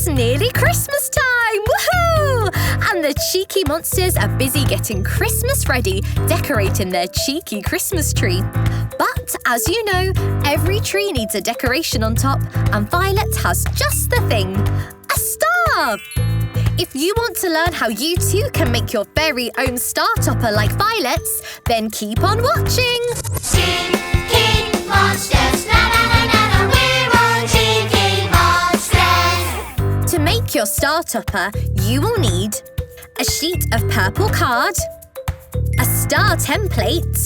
It's nearly Christmas time! Woohoo! And the Cheeky Monsters are busy getting Christmas ready, decorating their cheeky Christmas tree. But as you know, every tree needs a decoration on top, and Violet has just the thing, a star! If you want to learn how you too can make your very own star topper like Violet's, then keep on watching! Cheeky Monsters, na na na na na, we're all Cheeky Monsters! To make your star topper, you will need a sheet of purple card, a star template,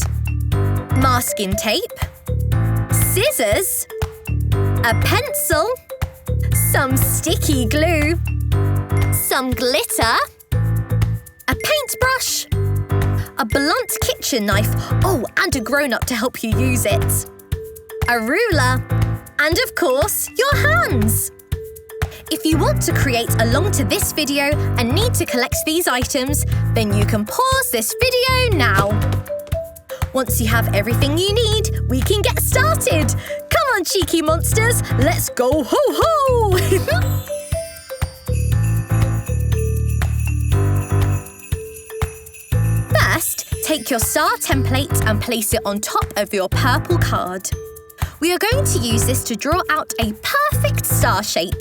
masking tape, scissors, a pencil, some sticky glue, some glitter, a paintbrush, a blunt kitchen knife, and a grown-up to help you use it, a ruler, and of course, your hands. If you want to create along to this video and need to collect these items, then you can pause this video now. Once you have everything you need, we can get started. Come on, Cheeky Monsters, let's go ho-ho! First, take your star template and place it on top of your purple card. We are going to use this to draw out a perfect star shape.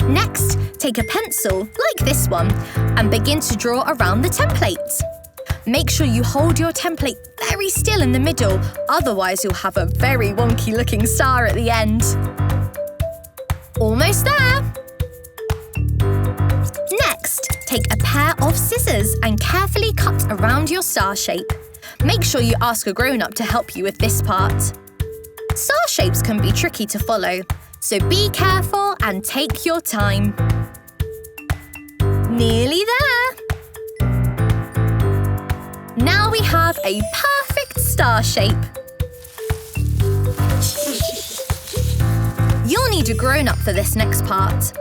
Next, take a pencil, like this one, and begin to draw around the template. Make sure you hold your template very still in the middle, otherwise you'll have a very wonky looking star at the end. Almost there! Next, take a pair of scissors and carefully cut around your star shape. Make sure you ask a grown-up to help you with this part. Star shapes can be tricky to follow, so be careful and take your time. Nearly there! Now we have a perfect star shape. You'll need a grown-up for this next part.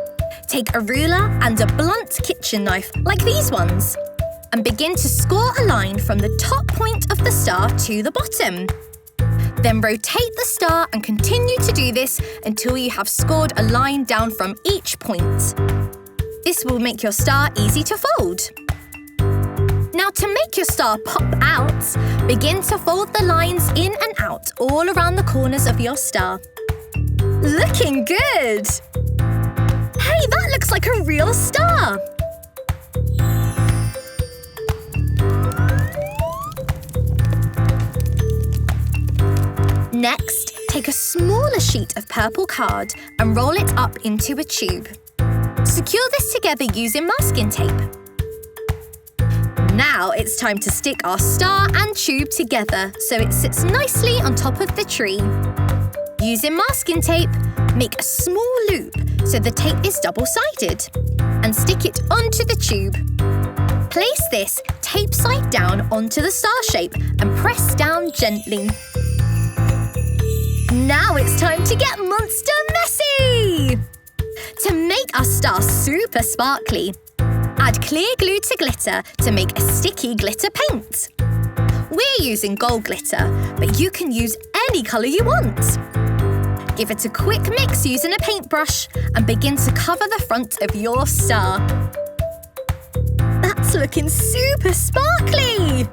Take a ruler and a blunt kitchen knife, like these ones, and begin to score a line from the top point of the star to the bottom. Then rotate the star and continue to do this until you have scored a line down from each point. This will make your star easy to fold. Now to make your star pop out, begin to fold the lines in and out all around the corners of your star. Looking good! Hey, that looks like a real star! Next, take a smaller sheet of purple card and roll it up into a tube. Secure this together using masking tape. Now it's time to stick our star and tube together so it sits nicely on top of the tree. Using masking tape, make a small loop so the tape is double-sided and stick it onto the tube. Place this tape side down onto the star shape and press down gently. Now it's time to get monster messy! To make our star super sparkly, add clear glue to glitter to make a sticky glitter paint. We're using gold glitter, but you can use any colour you want. Give it a quick mix using a paintbrush and begin to cover the front of your star. That's looking super sparkly!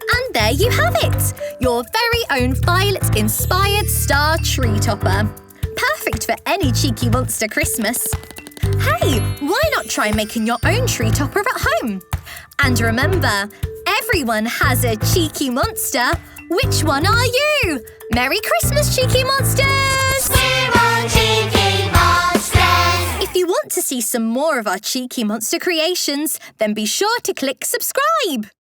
And there you have it! Your very own Violet-inspired star tree topper. Perfect for any Cheeky Monster Christmas. Hey, why not try making your own tree topper at home? And remember, everyone has a Cheeky Monster. Which one are you? Merry Christmas, Cheeky Monsters! We're all Cheeky Monsters! If you want to see some more of our Cheeky Monster creations, then be sure to click subscribe.